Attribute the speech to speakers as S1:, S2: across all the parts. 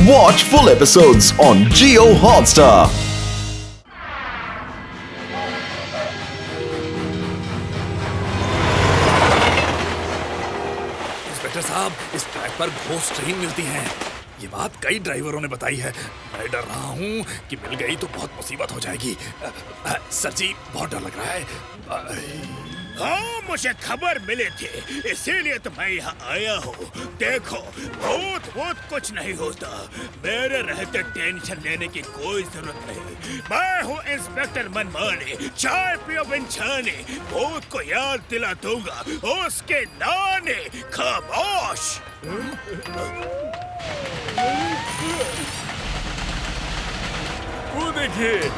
S1: Watch full episodes on Jio Hotstar.
S2: Inspector साहब, इस track पर घोस्ट ट्रेन मिलती हैं। ये बात कई ड्राइवरों ने बताई है। मैं डर रहा हूँ कि मिल गई तो बहुत मुसीबत हो जाएगी। सर जी, बहुत डर लग रहा है।
S3: हाँ, मुझे खबर मिली थी, इसीलिए तो मैं यहाँ आया हूँ। देखो, भूत कुछ नहीं होता। मेरे रहते टेंशन लेने की कोई जरूरत नहीं। मैं हूँ इंस्पेक्टर मनमानी, चाय पियो बिनछानी। भूत को याद दिला दूंगा उसके नानी। खामोश।
S2: वो देखिए।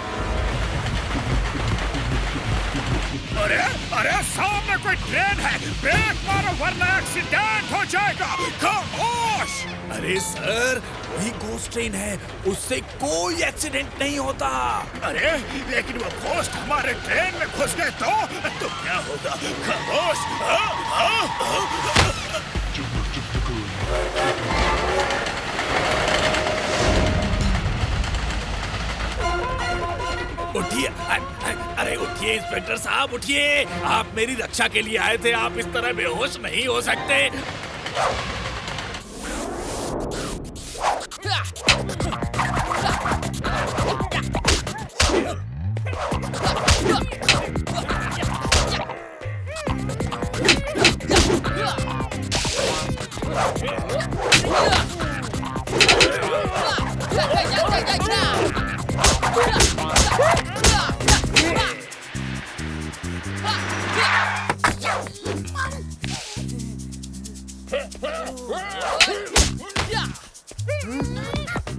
S3: अरे अरे, सामने कोई ट्रेन है। ब्रेक मारो वरना एक्सीडेंट हो जाएगा। खामोश।
S2: अरे सर, वही घोस्ट ट्रेन है, उससे कोई एक्सीडेंट नहीं होता।
S3: अरे लेकिन वो घोस्ट हमारे ट्रेन में घुस गए तो क्या होगा? खामोश।
S2: उठिए, अरे उठिए इंस्पेक्टर साहब, उठिए। आप मेरी रक्षा के लिए आए थे, आप इस तरह बेहोश नहीं हो सकते।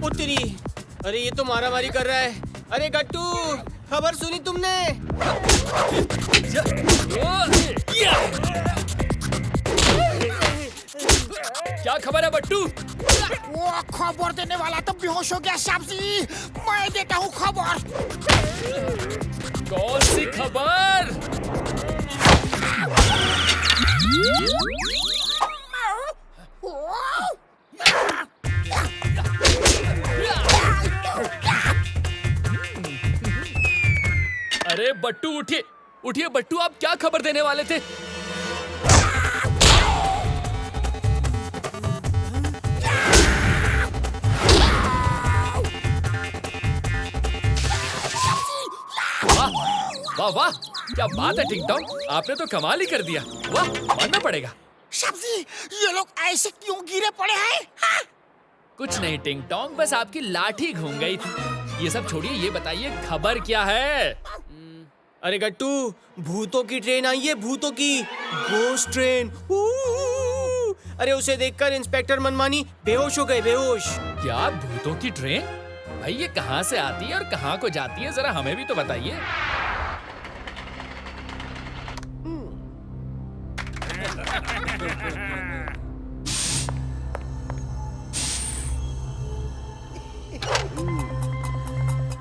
S4: तेरी, अरे ये तो मारामारी कर रहा है। अरे गट्टू, खबर सुनी तुमने?
S2: क्या खबर है बट्टू?
S5: वो खबर देने वाला तो बेहोश हो गया श्याम जी। मैं देता हूँ खबर।
S2: कौन सी खबर? अरे बट्टू, उठिए उठिए बट्टू, आप क्या खबर देने वाले थे? वाह वाह, क्या बात है टिंग टॉन्ग, आपने तो कमाल ही कर दिया। वाह, मानना पड़ेगा।
S5: श्याम जी, ये लोग ऐसे क्यों गिरे पड़े हैं? हाँ?
S2: कुछ नहीं टिंग टॉन्ग, बस आपकी लाठी घूम गई थी। ये सब छोड़िए, ये बताइए खबर क्या है?
S4: अरे गट्टू, भूतों की ट्रेन आई है, भूतों की घोस्ट ट्रेन। अरे उसे देखकर इंस्पेक्टर मनमानी बेहोश हो गए, बेहोश।
S2: क्या भूतों की ट्रेन? भाई ये कहाँ से आती है और कहाँ को जाती है, जरा हमें भी तो बताइए।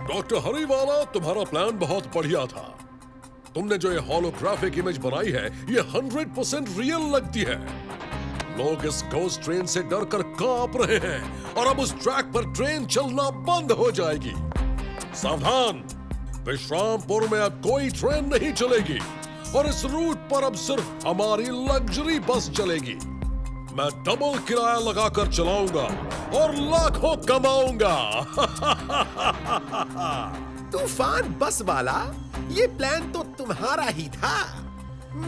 S6: डॉक्टर हरीवाला, तुम्हारा प्लान बहुत बढ़िया था। तुमने जो ये होलोग्राफिक इमेज बनाई है, ये 100% रियल लगती है। लोग इस घोस्ट ट्रेन से डरकर कांप रहे हैं और अब उस ट्रैक पर ट्रेन चलना बंद हो जाएगी। सावधान, विश्रामपुर में अब कोई ट्रेन नहीं चलेगी और इस रूट पर अब सिर्फ हमारी लग्जरी बस चलेगी। मैं डबल किराया लगाकर चलाऊंगा और लाखों कमाऊंगा।
S7: तूफान बस वाला, ये प्लान तो तुम्हारा ही था।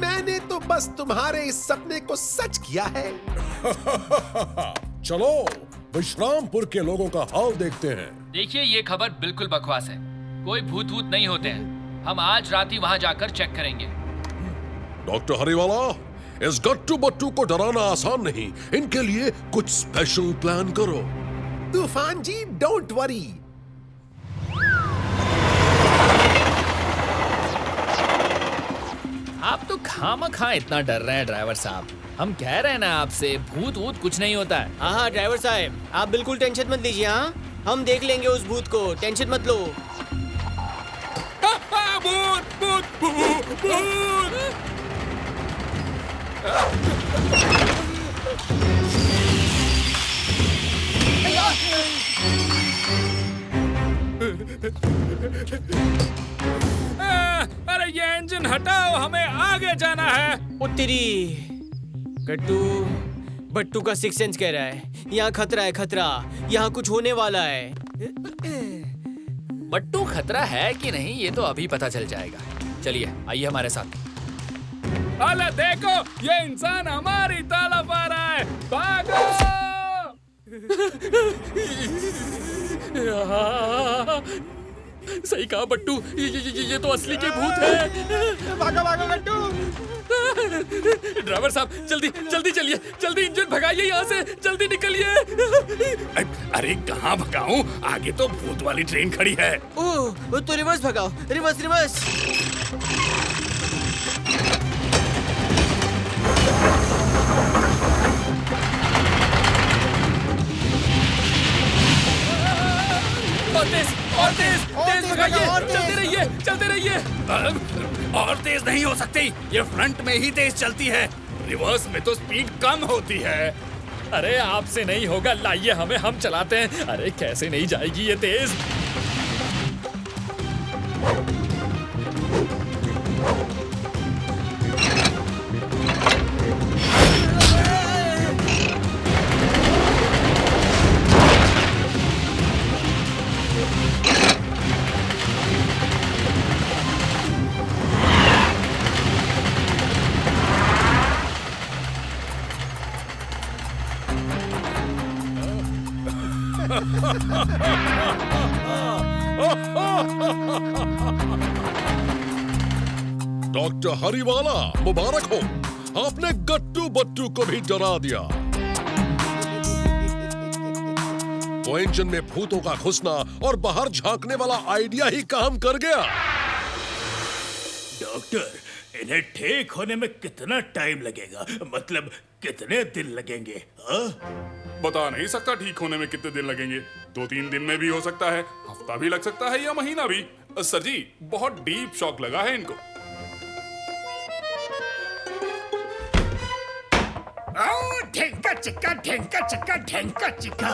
S7: मैंने तो बस तुम्हारे इस सपने को सच किया है।
S6: चलो विश्रामपुर के लोगों का हाल देखते हैं।
S8: देखिए, ये खबर बिल्कुल बकवास है। कोई भूत नहीं होते हैं। हम आज रात ही वहां जाकर चेक करेंगे।
S6: डॉक्टर हरीवाला, इस गट्टू बट्टू को डराना आसान नहीं। इनके लिए कुछ स्पेशल प्लान करो।
S7: तूफान जी, डोंट वरी।
S2: आप तो खामखा इतना डर रहे हैं ड्राइवर साहब। हम कह रहे हैं ना आपसे, भूत वूत कुछ नहीं होता है।
S4: हाँ ड्राइवर साहब, आप बिल्कुल टेंशन मत लीजिए। हाँ, हम देख लेंगे उस भूत को, टेंशन मत लो।
S2: भूत भूत भूत भूत। अरे ये इंजन हटाओ, हमें आगे जाना है।
S4: उत्तरी गट्टू, बट्टू का सिक्स सेंस कह रहा है यहाँ खतरा है, खतरा, यहाँ कुछ होने वाला है।
S8: बट्टू खतरा है कि नहीं ये तो अभी पता चल जाएगा। चलिए आइए हमारे साथ।
S2: अरे देखो, ये इंसान हमारी तरफ आ रहा है, भागो।
S8: सही कहा बट्टू, ये तो असली के भूत है।
S4: भागो भागो गट्टू।
S8: ड्राइवर साहब जल्दी जल्दी चलिए, जल्दी इंजन भगाइए यहाँ से, जल्दी निकलिए।
S2: अरे कहाँ भगाऊं, आगे तो भूत वाली ट्रेन खड़ी है।
S4: ओह, तो रिवर्स भगाओ, रिवर्स रिवर्स।
S8: और तेज भगाइए, चलते रहिए, चलते रहिए।
S2: और तेज नहीं हो सकती, ये फ्रंट में ही तेज चलती है, रिवर्स में तो स्पीड कम होती है।
S8: अरे आपसे नहीं होगा, लाइए हमें, हम चलाते हैं। अरे कैसे नहीं जाएगी ये तेज।
S6: डॉक्टर हरीवाला, मुबारक हो, आपने गट्टू बट्टू को भी डरा दिया। वो इंजन में भूतों का घुसना और बाहर झांकने वाला आइडिया ही काम कर गया।
S3: डॉक्टर, इन्हें ठीक होने में कितना टाइम लगेगा? मतलब कितने दिन लगेंगे?
S2: बता नहीं सकता ठीक होने में कितने दिन लगेंगे। 2-3 दिन में भी हो सकता है, हफ्ता भी लग सकता है या महीना भी। सर जी, बहुत डीप शॉक लगा है इनको।
S3: ढेंका चिक्का ढेंका चिक्का ढेंका चिक्का।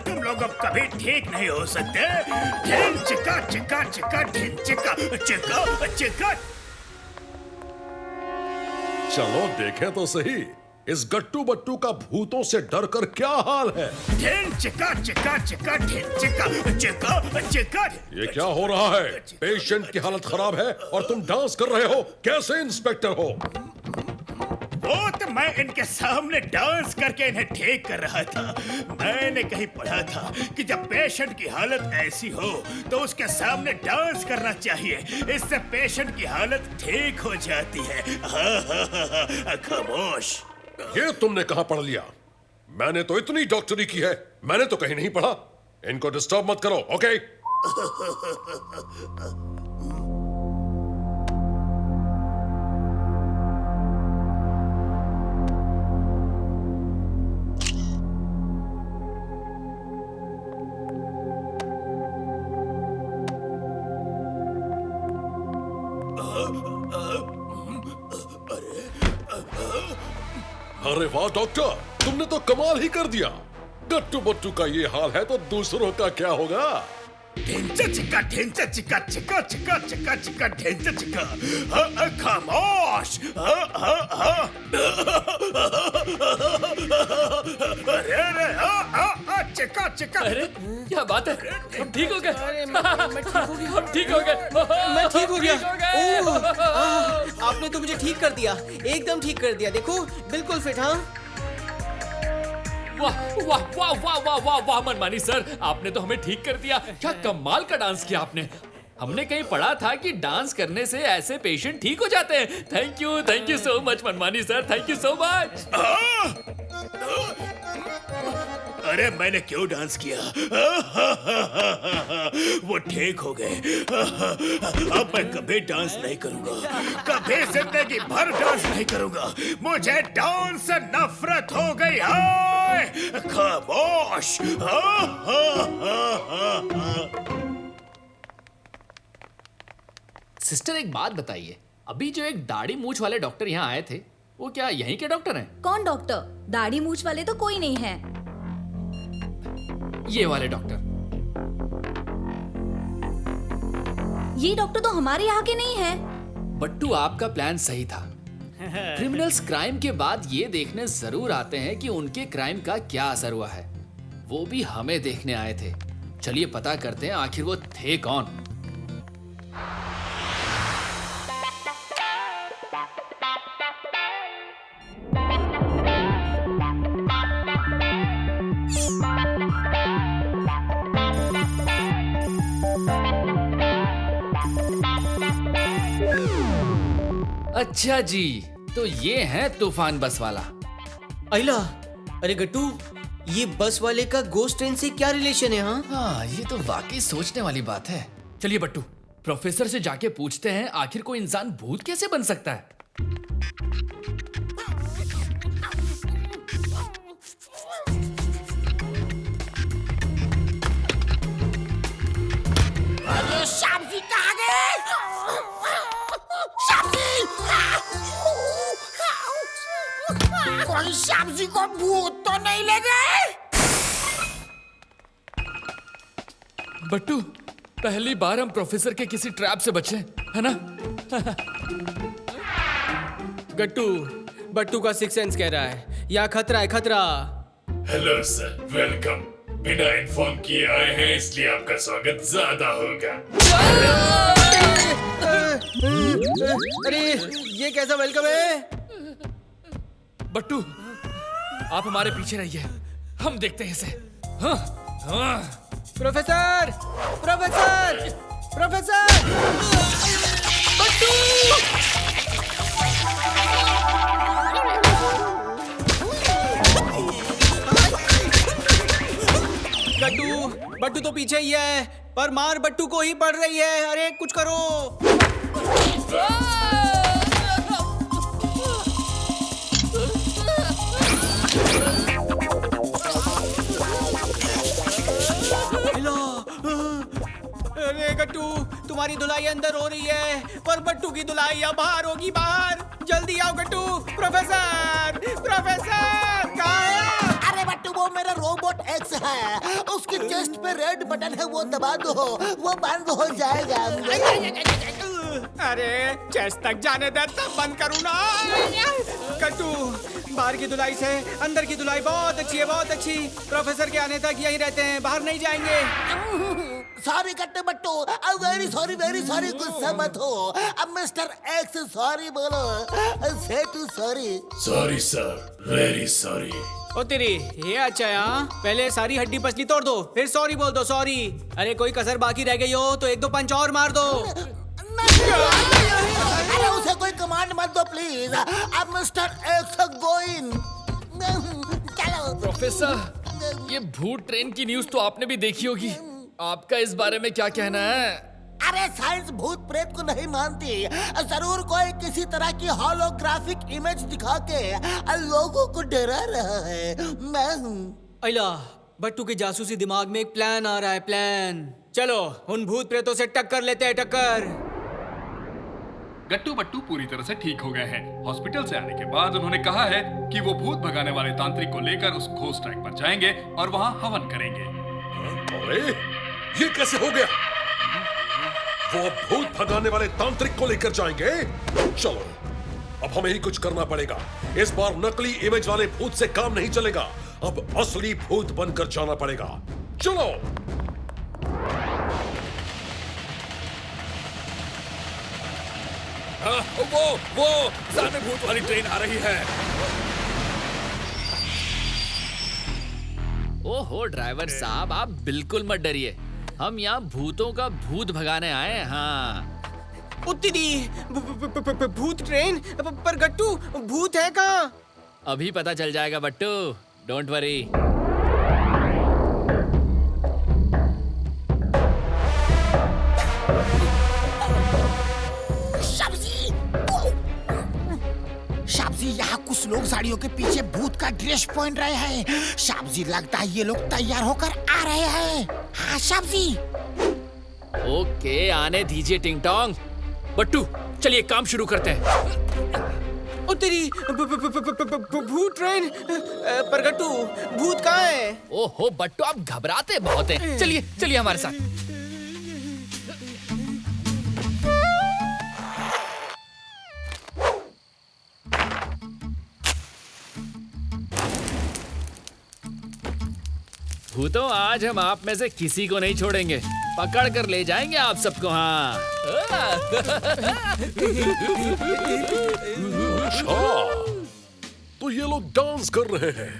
S3: तुम लोग अब कभी ठीक नहीं हो सकते। ढेंग चिक्का चिक्का चिक्का ढेंग चिक्का चिक्का चिक्का।
S6: चलो देखें तो सही, इस गट्टू बट्टू का भूतों से डर कर क्या हाल है।
S3: ढेंग चिक्का चिक्का चिक्का ढेंग चिक्का चिक्का चिक्का।
S6: ये क्या हो रहा है? पेशेंट की हालत खराब है और तुम डांस कर रहे हो, कैसे इंस्पेक्टर हो?
S3: वो तो मैं इनके सामने डांस करके इन्हें ठीक कर रहा था। मैंने कहीं पढ़ा था कि जब पेशेंट की हालत ऐसी हो तो उसके सामने डांस करना चाहिए, इससे पेशेंट की हालत ठीक हो जाती है। खामोश।
S6: ये तुमने कहां पढ़ लिया? मैंने तो इतनी डॉक्टरी की है, मैंने तो कहीं नहीं पढ़ा। इनको डिस्टर्ब मत करो, ओके? अरे वाह डॉक्टर, तुमने तो कमाल ही कर दिया। गट्टू बट्टू का ये हाल है तो दूसरों का क्या होगा?
S3: ढेंचा चिक्का चिक्का चिक्का चिक्का चिक्का चिक्का ढेंचा चिक्का। खामोश। अरे चिक्का चिक्का।
S8: अरे क्या बात है, हम ठीक हो गए।
S4: अरे मैं ठीक हो गया।
S8: हम ठीक हो गए।
S4: मैं ठीक हो गया।
S8: ठीक हो गए।
S4: आपने तो मुझे ठीक कर दिया, एकदम ठीक कर दिया। देखो बिल्कुल फिट। हाँ
S8: वाह वाह वाह वाह वाह वाह वाह मनमानी सर, आपने तो हमें ठीक कर दिया। क्या कमाल का डांस किया आपने। हमने कहीं पढ़ा था कि डांस करने से ऐसे पेशेंट ठीक हो जाते हैं। थैंक यू सो मच मनमानी sir, thank you so much.
S3: अरे मैंने क्यों डांस किया? वो ठीक हो गए। अब मैं कभी डांस नहीं करूंगा, कभी जिंदगी भर डांस नहीं करूंगा। मुझे डांस से नफरत हो गई है। खामोश।
S8: सिस्टर एक बात बताइए, अभी जो एक दाढ़ी मूछ वाले डॉक्टर यहाँ आए थे, वो क्या यहीं के डॉक्टर हैं?
S9: कौन डॉक्टर? दाढ़ी मूछ वाले तो कोई नहीं है।
S8: ये वाले डॉक्टर।
S9: ये डॉक्टर तो हमारे यहाँ के नहीं है।
S8: बट्टू, आपका प्लान सही था। क्रिमिनल्स क्राइम के बाद ये देखने जरूर आते हैं कि उनके क्राइम का क्या असर हुआ है। वो भी हमें देखने आए थे। चलिए पता करते हैं आखिर वो थे कौन। अच्छा जी, तो ये है तूफान बस वाला।
S4: अहिला, अरे गट्टू, ये बस वाले का गोस्ट ट्रेन से क्या रिलेशन है?
S8: हाँ, ये तो वाकई सोचने वाली बात है। चलिए बट्टू, प्रोफेसर से जाके पूछते हैं आखिर कोई इंसान भूत कैसे बन सकता है।
S5: अरे श्याम जी कहाँ गए? श्याम जी! कोई श्याम जी को भूत तो नहीं ले गए?
S8: बट्टू, पहली बार हम प्रोफेसर के किसी ट्रैप से बचे, है ना?
S4: गट्टू, बट्टू का सिक्स सेंस कह रहा है यहाँ खतरा है, खतरा।
S3: Hello sir, welcome. बिना इन्फॉर्म किए आए हैं इसलिए आपका स्वागत ज्यादा होगा।
S4: अरे ये कैसा वेलकम है?
S8: बट्टू, आप हमारे पीछे रहिए, हम देखते हैं इसे। हाँ, हाँ।
S4: Professor, professor, professor! Gattu, Battu तो पीछे ही है, पर मार बट्टू को ही पड़ रही है। अरे कुछ करो। अरे गट्टू, तुम्हारी धुलाई अंदर हो रही है, पर बट्टू की धुलाई अब बाहर होगी, बाहर। जल्दी आओ गट्टू। प्रोफेसर, प्रोफेसर कहाँ है?
S5: अरे बट्टू, वो मेरा रोबोट एक्स है। उसकी चेस्ट पे रेड बटन है, वो दबा दो, वो बंद हो जाएगा।
S4: अरे चेस्ट तक जाने दे, तब बंद करूँ ना। गट्टू, बाहर की धुलाई से अंदर की धुलाई बहुत अच्छी है, बहुत अच्छी। प्रोफेसर के आने तक यहीं रहते हैं, बाहर नहीं जाएंगे।
S5: सॉरी कट्टे बट्टू, वेरी सॉरी, गुस्सा मत हो। अब मिस्टर एक्स सॉरी बोलो, say to sorry.
S3: Sorry sir, very sorry.
S4: ओ तेरी, ये अच्छा है। हाँ, पहले सारी हड्डी पसली तोड़ दो, फिर सॉरी बोल दो, सॉरी। अरे कोई कसर बाकी रह गई हो तो एक दो पंच और मार दो।
S5: अरे उसे कोई कमांड मत दो प्लीज। अब मिस्टर एक्स गो इन। चलो।
S8: प्रोफेसर, ये भूत ट्रेन की न्यूज़ तो आपने भी देखी होगी। आपका इस बारे में क्या कहना है?
S5: अरे साइंस भूत प्रेत को नहीं मानती। जरूर कोई किसी तरह की होलोग्राफिक इमेज दिखा के लोगों को डरा रहा है। मैं हूँ।
S4: अला, बट्टू के जासूसी दिमाग में एक प्लान आ रहा है, प्लान। चलो उन भूत प्रेतों से टक्कर लेते हैं, टक्कर।
S10: गट्टू बट्टू पूरी तरह से ठीक हो गए हैं। हॉस्पिटल से आने के बाद उन्होंने कहा है कि वो भूत भगाने वाले तांत्रिक को लेकर उस घोस्ट ट्रैक पर जाएंगे और वहाँ हवन करेंगे।
S6: अरे ये कैसे हो गया? वो भूत भगाने वाले तांत्रिक को लेकर जाएंगे? चलो अब हमें ही कुछ करना पड़ेगा। इस बार नकली इमेज वाले भूत से काम नहीं चलेगा, अब असली भूत बनकर जाना पड़ेगा। चलो।
S2: वो सामने भूत वाली ट्रेन आ रही है।
S8: ओहो ड्राइवर साहब, आप बिल्कुल मत डरिए, हम यहाँ भूतों का भूत भगाने आए हैं। हाँ।
S4: उत्ती भूत ट्रेन, पर गट्टू भूत है कहाँ?
S8: अभी पता चल जाएगा बट्टू, डोंट वरी।
S5: शाबजी, यहाँ कुछ लोग साड़ियों के पीछे भूत का ड्रेस पहन रहे हैं। शाबजी, लगता है ये लोग तैयार होकर आ रहे हैं। हाँ शाबजी।
S8: ओके, आने दीजिए टिंग टोंग। बट्टू, चलिए काम शुरू करते हैं।
S4: ओ तेरी भूत ट्रेन। पर गट्टू, भूत कहाँ है?
S8: ओहो बट्टू, आप घबराते बहुत हैं। चलिए चलिए हमारे साथ। भूतों, आज हम आप में से किसी को नहीं छोड़ेंगे, पकड़ कर ले जाएंगे आप सबको। हाँ
S6: तो ये लोग डांस कर रहे हैं।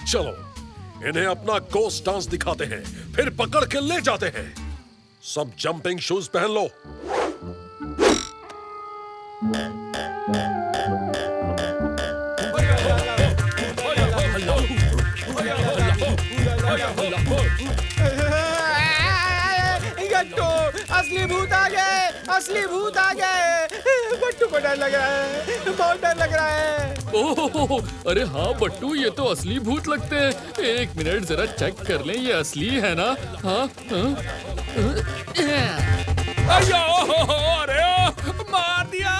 S6: चलो इन्हें अपना गोस्ट डांस दिखाते हैं, फिर पकड़ के ले जाते हैं। सब जंपिंग शूज पहन लो।
S4: गट्टू, असली भूत आ गए, असली भूत आ गए। गट्टू को डर लग रहा है, बहुत डर लग रहा है।
S8: ओह, अरे हाँ बट्टू, ये तो असली भूत लगते हैं। एक मिनट जरा चेक कर लें, ये असली है ना? हाँ
S2: अरे मार दिया।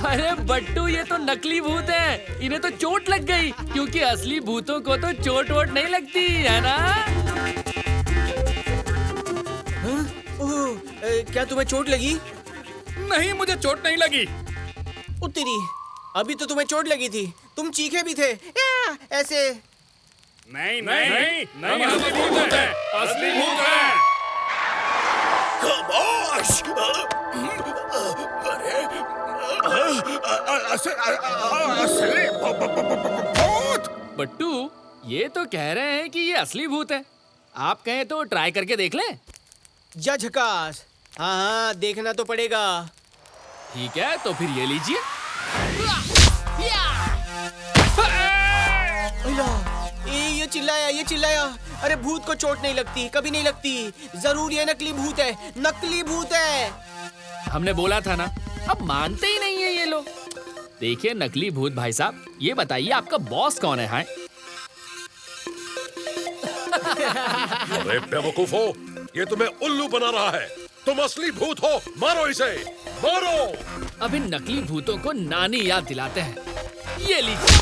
S8: अरे बट्टू, ये तो नकली भूत है, इन्हें तो चोट लग गई, क्योंकि असली भूतों को तो चोट वोट नहीं लगती है ना?
S4: क्या तुम्हें चोट लगी?
S2: नहीं, मुझे चोट नहीं लगी।
S4: तेरी, अभी तो तुम्हें चोट लगी थी, तुम चीखे भी थे ऐसे।
S2: नहीं, असली भूत है, असली भूत है।
S3: खामोश! असली भूत?
S8: बट्टू, ये तो कह रहे हैं कि ये असली भूत है। आप कहें तो ट्राई करके देख लें।
S4: जा झकास। हाँ, देखना तो पड़ेगा।
S8: ठीक है, तो फिर ये लीजिए।
S4: ये चिल्लाया, ये चिल्लाया। अरे भूत को चोट नहीं लगती, कभी नहीं लगती। जरूर ये नकली भूत है, नकली भूत है।
S8: हमने बोला था ना, अब मानते ही नहीं है ये लोग। देखिए नकली भूत भाई साहब, ये बताइए आपका बॉस कौन है? हाँ?
S6: अरे बेवकूफो, ये तुम्हें उल्लू बना रहा है। तुम असली भूत हो, मारो इसे, मारो।
S8: अब इन नकली भूतों को नानी याद दिलाते हैं। ये लीजिए।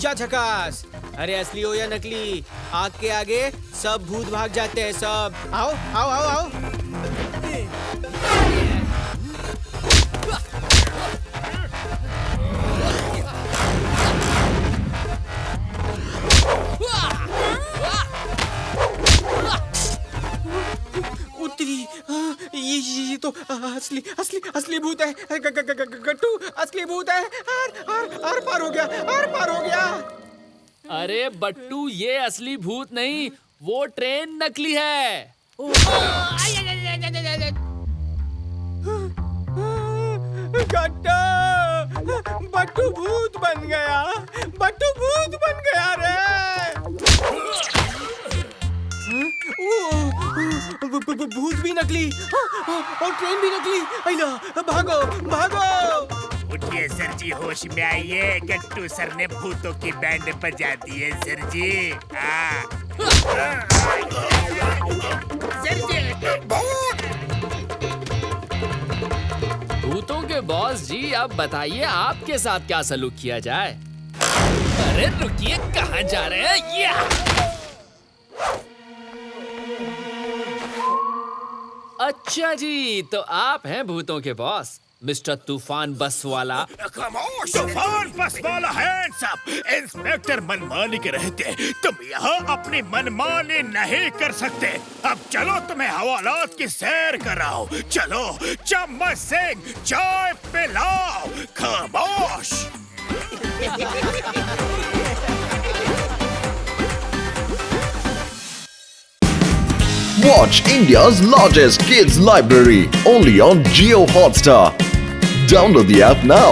S4: जा झकास। अरे असली हो या नकली, आग के आगे सब भूत भाग जाते हैं सब। आओ आओ आओ आओ। ये तो असली असली असली भूत है। गट्टू, असली भूत है। आर पार हो गया, आर पार हो गया।
S8: अरे बट्टू, ये असली भूत नहीं, वो ट्रेन नकली है।
S4: गट्टू, बट्टू भूत बन गया, बट्टू भूत बन गया रे। भूत भी नकली और ट्रेन भी नकली। अइला, भागो भागो।
S3: उठिए सर जी, होश में आइए। गट्टू सर ने भूतों की बैंड बजा दी है सर जी। सर जी,
S8: भूतों के बॉस जी, अब बताइए आपके साथ क्या सलूक किया जाए? अरे रुकिए, कहाँ जा रहे हैं? अच्छा जी, तो आप हैं भूतों के बॉस, मिस्टर तूफान बस वाला।
S3: खामोश! तूफान बस वाला हैंड्स अप! इंस्पेक्टर मनमानी के रहते तुम यहाँ अपनी मनमानी नहीं कर सकते। अब चलो, तुम्हें हवालात की सैर कराओ। चलो, चम्मच से चाय पिलाओ। खामोश!
S1: Watch India's largest kids library only on Jio Hotstar. Download the app now.